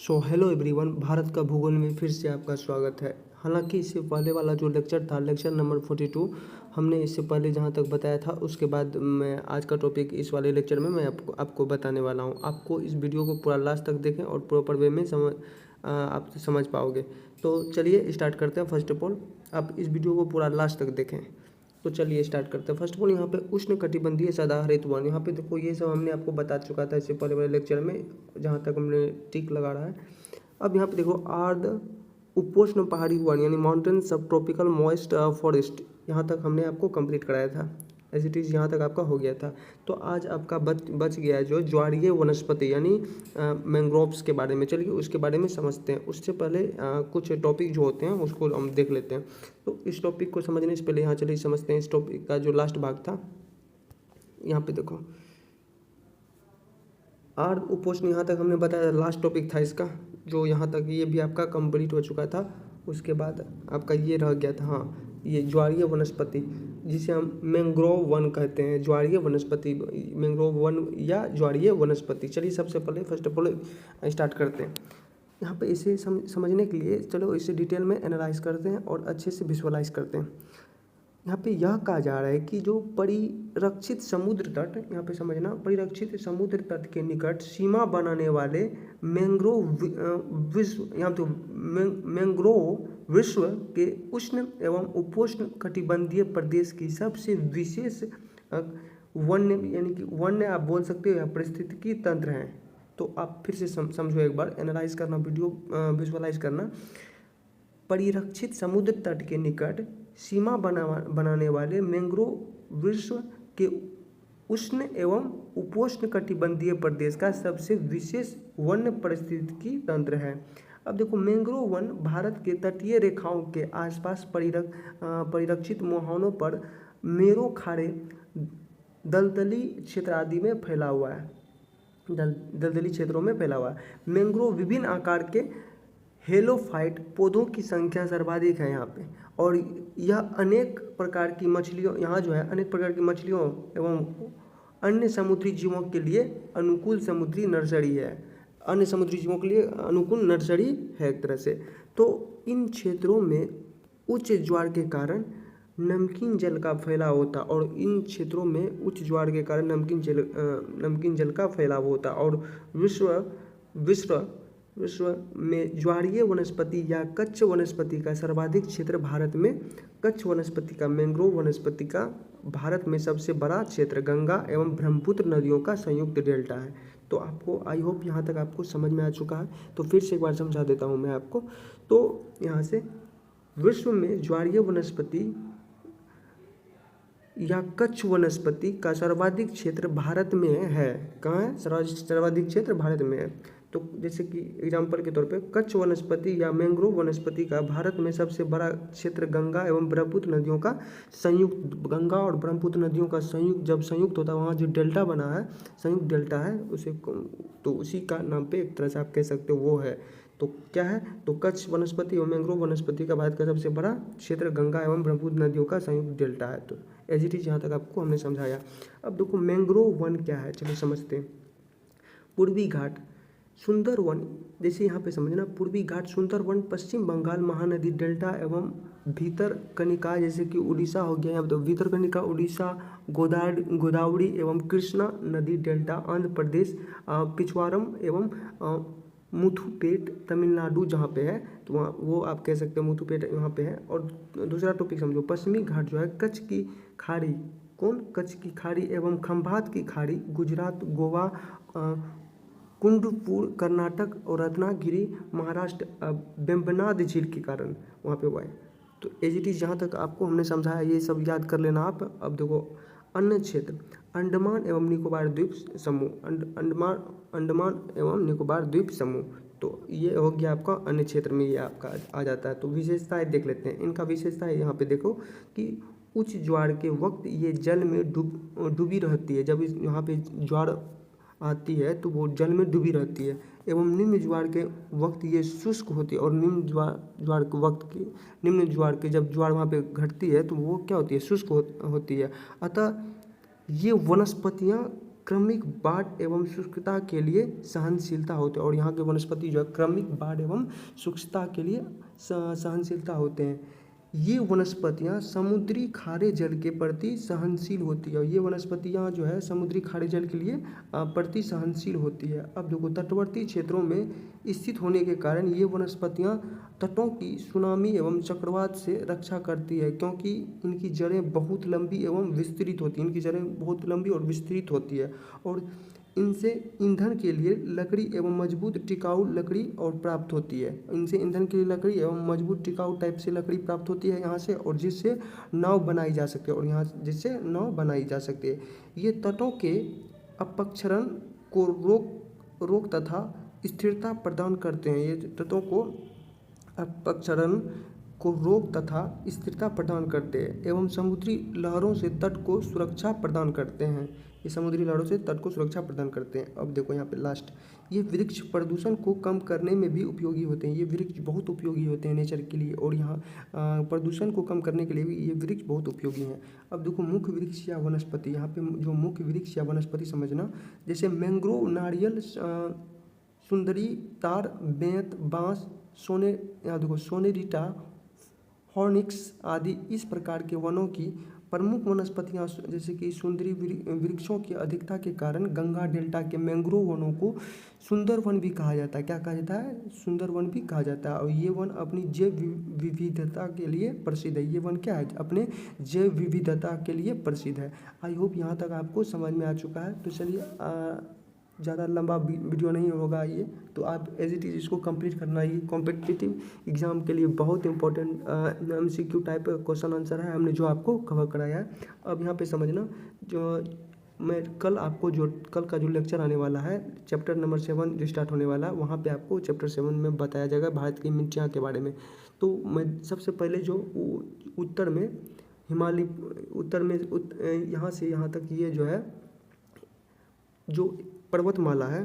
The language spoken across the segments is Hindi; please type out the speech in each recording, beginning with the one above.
हेलो एवरीवन, भारत का भूगोल में फिर से आपका स्वागत है। हालांकि इससे पहले वाला जो लेक्चर था, लेक्चर नंबर 42, हमने इससे पहले जहां तक बताया था उसके बाद मैं आज का टॉपिक इस वाले लेक्चर में मैं आपको बताने वाला हूं। आपको इस वीडियो को पूरा लास्ट तक देखें और प्रॉपर वे में आप समझ पाओगे। तो चलिए स्टार्ट करते हैं। फर्स्ट ऑफ ऑल आप इस वीडियो को पूरा लास्ट तक देखें। तो चलिए स्टार्ट करते हैं। फर्स्ट ऑफ ऑल यहाँ पे उष्ण कटिबंधीय सदाहरित वन, यहाँ पे देखो ये सब हमने आपको बता चुका था इससे पहले वाले लेक्चर में, जहाँ तक हमने टिक लगा रहा है। अब यहाँ पे देखो आर्द्र उपोष्ण पहाड़ी वन यानी माउंटेन सब ट्रॉपिकल मॉइस्ट फॉरेस्ट, यहाँ तक हमने आपको कंप्लीट कराया था। एज इट इज़ यहाँ तक आपका हो गया था। तो आज आपका बच गया है जो ज्वारीय वनस्पति यानी मैंग्रोव्स के बारे में। चलिए उसके बारे में समझते हैं। उससे पहले कुछ टॉपिक जो होते हैं उसको हम देख लेते हैं। तो इस टॉपिक को समझने से पहले यहाँ चलिए समझते हैं इस टॉपिक का जो लास्ट भाग था। यहाँ पे देखो आर्द्र उपोष्ण, यहाँ तक हमने बताया लास्ट टॉपिक था इसका, जो यहाँ तक ये भी आपका कंप्लीट हो चुका था। उसके बाद आपका ये रह गया था, हाँ, ये ज्वारीय वनस्पति जिसे हम मैंग्रोव वन कहते हैं। ज्वारीय वनस्पति, मैंग्रोव वन या ज्वारीय वनस्पति। चलिए सबसे पहले फर्स्ट ऑफ ऑल स्टार्ट करते हैं। यहाँ पे इसे समझने के लिए चलो इसे डिटेल में एनालाइज करते हैं और अच्छे से विजुअलाइज करते हैं। यहाँ पे यह कहा जा रहा है कि जो परिरक्षित समुद्र तट, यहाँ पे समझना, परिरक्षित समुद्र तट के निकट सीमा बनाने वाले मैंग्रोव विश्व, यहाँ तो मैंग्रोव विश्व के उष्ण एवं उपोष्ण कटिबंधीय प्रदेश की सबसे विशेष वन्य, यानी कि वन्य आप बोल सकते हो या पारिस्थितिकी तंत्र हैं। तो आप फिर से समझो, एक बार एनालाइज करना, वीडियो विजुअलाइज करना। परिरक्षित समुद्र तट के निकट सीमा बनाने वाले मैंग्रोव विश्व के उष्ण एवं उपोष्ण कटिबंधीय प्रदेश का सबसे विशेष वन्य पारिस्थितिकी तंत्र है। अब देखो, मैंग्रोव वन भारत के तटीय रेखाओं के आसपास परिरक्षित मुहानों पर, मेरो खाड़ी, दलदली क्षेत्र आदि में फैला हुआ है। दलदली क्षेत्रों में फैला हुआ है। मैंग्रोव विभिन्न आकार के हेलोफाइट पौधों की संख्या सर्वाधिक है यहाँ पे, और यह अनेक प्रकार की मछलियों, यहाँ जो है अनेक प्रकार की मछलियों एवं अन्य समुद्री जीवों के लिए अनुकूल समुद्री नर्सरी है। अन्य समुद्री जीवों के लिए अनुकूल नर्सरी है एक तरह से। तो इन क्षेत्रों में उच्च ज्वार के कारण नमकीन जल का फैलाव होता, और इन क्षेत्रों में उच्च ज्वार के कारण नमकीन जल का फैलाव होता, और विश्व में ज्वारीय वनस्पति या कच्छ वनस्पति का सर्वाधिक क्षेत्र भारत में, कच्छ वनस्पति का, मैंग्रोव वनस्पति का भारत में सबसे बड़ा क्षेत्र गंगा एवं ब्रह्मपुत्र नदियों का संयुक्त डेल्टा है। तो आपको, आई होप यहाँ तक आपको समझ में आ चुका है। तो फिर से एक बार समझा देता हूँ मैं आपको। तो यहाँ से विश्व में ज्वारीय वनस्पति या कच्छ वनस्पति का सर्वाधिक क्षेत्र भारत में है। कहाँ है सर्वाधिक क्षेत्र? भारत में है। तो जैसे कि एग्जाम्पल के तौर पे कच्छ वनस्पति या मैंग्रोव वनस्पति का भारत में सबसे बड़ा क्षेत्र गंगा एवं ब्रह्मपुत्र नदियों का संयुक्त, गंगा और ब्रह्मपुत्र नदियों का संयुक्त, जब संयुक्त होता है वहाँ जो डेल्टा बना है, संयुक्त डेल्टा है, उसे तो उसी का नाम पे एक तरह से आप कह सकते हो वो है। तो क्या है? तो कच्छ वनस्पति एवं मैंग्रोव वनस्पति का भारत का सबसे बड़ा क्षेत्र गंगा एवं ब्रह्मपुत्र नदियों का संयुक्त डेल्टा है। तो एज इट इज यहाँ तक आपको हमने समझाया। अब देखो मैंग्रोव वन क्या है, चलो समझते हैं। पूर्वी घाट सुंदर वन, जैसे यहाँ पे समझना, पूर्वी घाट सुंदर वन पश्चिम बंगाल महानदी डेल्टा एवं भीतरकनिका, जैसे कि उड़ीसा हो गया, यहाँ तो भीतरकनिका उड़ीसा, गोदावरी एवं कृष्णा नदी डेल्टा आंध्र प्रदेश, पिछवारम एवं मुथुपेट तमिलनाडु जहाँ पे है, तो वहाँ वो आप कह सकते हो मुथुपेट यहाँ पे है। और दूसरा टॉपिक समझो, पश्चिमी घाट जो है कच्छ की खाड़ी, कच्छ की खाड़ी एवं खंभात की खाड़ी गुजरात, गोवा, कुंडपुर कर्नाटक और रत्नागिरी महाराष्ट्र वेम्बनाद झील के कारण वहाँ पे हुआ है। तो एज इट इज यहाँ तक आपको हमने समझाया, ये सब याद कर लेना आप। अब देखो अन्य क्षेत्र, अंडमान एवं निकोबार द्वीप समूह, अंडमान एवं निकोबार द्वीप समूह, तो ये हो गया आपका अन्य क्षेत्र में, ये आपका आ जाता है। तो विशेषताएं देख लेते हैं। इनका विशेषताएं यहाँ पे देखो कि उच्च ज्वार के वक्त ये जल में डूबी रहती है। जब यहाँ पे ज्वार आती है तो वो जल में डूबी रहती है, एवं निम्न ज्वार के वक्त ये शुष्क होती है, और निम्न ज्वार के वक्त की, निम्न ज्वार के जब ज्वार वहाँ पे घटती है तो वो क्या होती है? शुष्क होती है। अतः ये वनस्पतियाँ क्रमिक बाढ़ एवं शुष्कता के लिए सहनशीलता होते हैं। और यहाँ के वनस्पति जो है क्रमिक बाढ़ एवं शुष्कता के लिए सहनशीलता होते हैं। ये वनस्पतियाँ समुद्री खारे जल के प्रति सहनशील होती है। और ये वनस्पतियाँ जो है समुद्री खारे जल के लिए प्रति सहनशील होती है। अब देखो, तटवर्ती क्षेत्रों में स्थित होने के कारण ये वनस्पतियाँ तटों की सुनामी एवं चक्रवात से रक्षा करती है, क्योंकि इनकी जड़ें बहुत लंबी एवं विस्तृत होती हैं। इनकी जड़ें बहुत लंबी और विस्तृत होती है और इनसे ईंधन के लिए लकड़ी एवं मजबूत टिकाऊ लकड़ी और प्राप्त होती है। इनसे ईंधन के लिए लकड़ी एवं मजबूत टिकाऊ टाइप से लकड़ी प्राप्त होती है यहाँ से, और जिससे नाव बनाई जा सकती है। और यहाँ जिससे नाव बनाई जा सकती है। ये तटों के अपक्षरण को रोक तथा स्थिरता प्रदान करते हैं। ये तटों को अपक्षरण को रोक तथा स्थिरता प्रदान करते हैं एवं समुद्री लहरों से तट को सुरक्षा प्रदान करते हैं। ये समुद्री लहरों से तट को सुरक्षा प्रदान करते हैं। अब देखो यहाँ पे लास्ट, ये वृक्ष प्रदूषण को कम करने में भी उपयोगी होते हैं। ये वृक्ष बहुत उपयोगी होते हैं नेचर के लिए, और यहाँ प्रदूषण को कम करने के लिए भी ये वृक्ष बहुत उपयोगी हैं। अब देखो, मुख्य वृक्ष या वनस्पति, यहाँ पे जो मुख्य वृक्ष या वनस्पति समझना, जैसे मैंग्रोव, नारियल, सुंदरी, तार, बेंत, बांस, यहाँ देखो सोनेरिटा, हॉर्निक्स आदि इस प्रकार के वनों की प्रमुख वनस्पतियाँ, जैसे कि सुंदरी वृक्षों की अधिकता के कारण गंगा डेल्टा के मैंग्रोव वनों को सुंदर वन भी कहा जाता है। क्या कहा जाता है? सुंदर वन भी कहा जाता है। और ये वन अपनी जैव विविधता के लिए प्रसिद्ध है। ये वन क्या है? अपने जैव विविधता के लिए प्रसिद्ध है। आई होप यहाँ तक आपको समझ में आ चुका है। तो चलिए, ज़्यादा लंबा वीडियो नहीं होगा ये, तो आप एज इट इज़ इसको कंप्लीट करना। ये कॉम्पिटिटिव एग्जाम के लिए बहुत important MCQ type question answer है, हमने जो आपको कवर कराया है। अब यहाँ पे समझना, जो मैं कल आपको कल का जो लेक्चर आने वाला है, चैप्टर नंबर 7 जो स्टार्ट होने वाला है, वहाँ पे आपको चैप्टर 7 में बताया जाएगा भारत की मिर्चियाँ के बारे में। तो मैं सबसे पहले जो उत्तर में हिमालय, उत्तर में यहाँ से यहाँ तक ये जो है, जो पर्वतमाला है,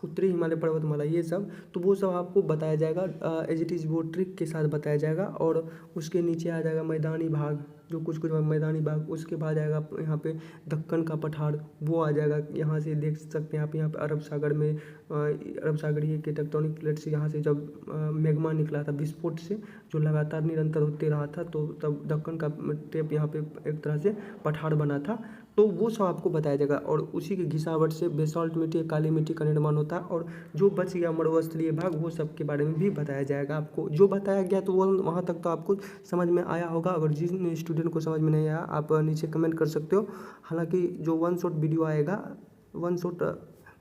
उत्तरी हिमालय पर्वतमाला, ये सब, तो वो सब आपको बताया जाएगा एज इट इज़, वो ट्रिक के साथ बताया जाएगा। और उसके नीचे आ जाएगा मैदानी भाग, जो कुछ मैदानी भाग, उसके बाद आएगा यहाँ पे दक्कन का पठार, वो आ जाएगा। यहाँ से देख सकते हैं आप, यहाँ पे अरब सागर में, अरब सागरीय के टेक्टोनिक प्लेट से यहाँ से जब मैग्मा निकला था विस्फोट से, जो लगातार निरंतर होते रहा था, तो तब दक्कन का टेप यहाँ पे एक तरह से पठार बना था। तो वो सब आपको बताया जाएगा। और उसी के घिसावट से बेसाल्ट मिट्टी, काली मिट्टी का निर्माण होता है। और जो बच गया मरुस्थलीय भाग, वो सब के बारे में भी बताया जाएगा आपको। जो बताया गया तो वो वहाँ तक तो आपको समझ में आया होगा। अगर जिन स्टूडेंट को समझ में नहीं आया, आप नीचे कमेंट कर सकते हो। हालांकि जो 1 शॉट वीडियो आएगा, 1 शॉट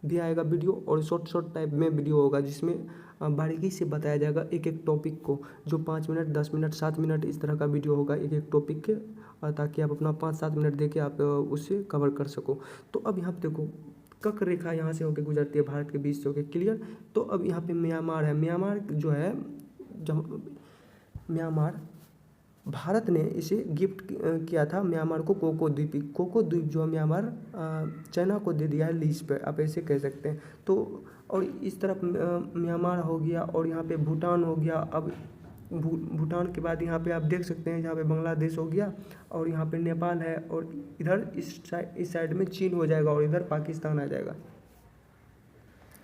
भी आएगा वीडियो, और शॉर्ट टाइप में वीडियो होगा, जिसमें बारीकी से बताया जाएगा एक एक टॉपिक को, जो 5 मिनट, 10 मिनट, 7 मिनट इस तरह का वीडियो होगा एक एक टॉपिक के, ताकि आप अपना 5-7 मिनट देके आप उससे कवर कर सको। तो अब यहाँ पे देखो, कर्क रेखा यहाँ से होकर गुजरती है भारत के बीच से होकर, क्लियर। तो अब यहाँ पे म्यांमार है। म्यांमार जो है, जब म्यांमार, भारत ने इसे गिफ्ट किया था म्यांमार को, कोको द्वीप जो है म्यांमार चाइना को दे दिया है लीज पे, आप ऐसे कह सकते हैं। तो और इस तरफ म्यांमार हो गया, और यहाँ पे भूटान हो गया। अब भूटान के बाद यहाँ पे आप देख सकते हैं, यहाँ पे बांग्लादेश हो गया, और यहाँ पे नेपाल है, और इधर इस साइड में चीन हो जाएगा, और इधर पाकिस्तान आ जाएगा।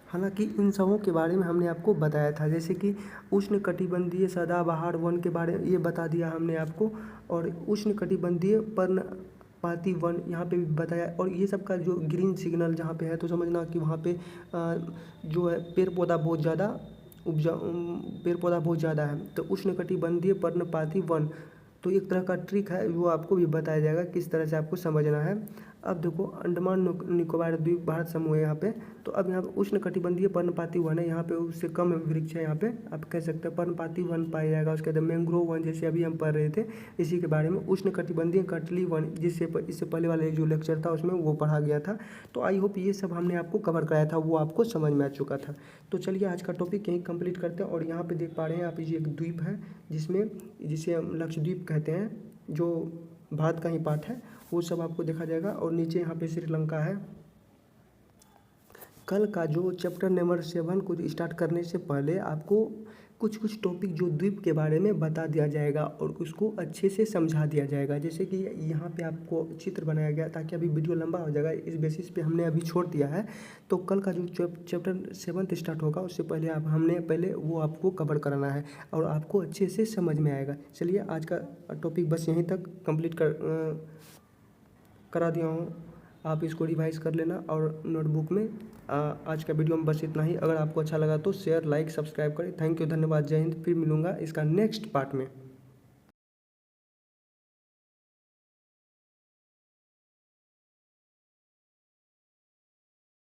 हालांकि इन सबों के बारे में हमने आपको बताया था, जैसे कि उष्णकटिबंधीय सदाबहार वन के बारे में ये बता दिया हमने आपको, और उष्णकटिबंधीय पर्णपाती वन यहाँ पे भी बताया। और ये सब का जो ग्रीन सिग्नल जहाँ पे है, तो समझना कि वहाँ पे जो है पेड़ पौधा बहुत ज़्यादा है। तो उष्णकटिबंधीय पर्णपाती वन, तो एक तरह का ट्रिक है, वो आपको भी बताया जाएगा किस तरह से आपको समझना है। अब देखो, अंडमान निकोबार द्वीप भारत समूह है यहाँ पे। तो अब यहाँ पे उष्णकटिबंधीय पर्णपाती वन है, यहाँ पे उससे कम वृक्ष है, यहाँ पे आप कह सकते हैं पर्णपाती वन पाया जाएगा। उसके बाद मैंग्रोव वन, जैसे अभी हम पढ़ रहे थे इसी के बारे में, उष्णकटिबंधीय कटली वन, इससे पहले वाले जो लेक्चर था उसमें वो पढ़ा गया था। तो आई होप ये सब हमने आपको कवर कराया था, वो आपको समझ में आ चुका था। तो चलिए आज का टॉपिक यहीं कंप्लीट करते हैं। और यहाँ पे देख पा रहे हैं आप, ये एक द्वीप है जिसे हम लक्षद्वीप कहते हैं, जो भारत का ही पार्ट है, वो सब आपको देखा जाएगा। और नीचे यहाँ पे श्रीलंका है। कल का जो चैप्टर नंबर 7 को स्टार्ट करने से पहले आपको कुछ कुछ टॉपिक जो द्वीप के बारे में बता दिया जाएगा और उसको अच्छे से समझा दिया जाएगा। जैसे कि यहाँ पे आपको चित्र बनाया गया, ताकि अभी वीडियो लंबा हो जाएगा, इस बेसिस पे हमने अभी छोड़ दिया है। तो कल का जो चैप्टर 7 स्टार्ट होगा उससे पहले हमने पहले वो आपको कवर कराना है और आपको अच्छे से समझ में आएगा। चलिए आज का टॉपिक बस यहीं तक कंप्लीट करा दिया हूँ, आप इसको रिवाइज कर लेना और नोटबुक में। आज का वीडियो में बस इतना ही। अगर आपको अच्छा लगा तो शेयर, लाइक, सब्सक्राइब करें। थैंक यू, धन्यवाद, जय हिंद। फिर मिलूँगा इसका नेक्स्ट पार्ट में।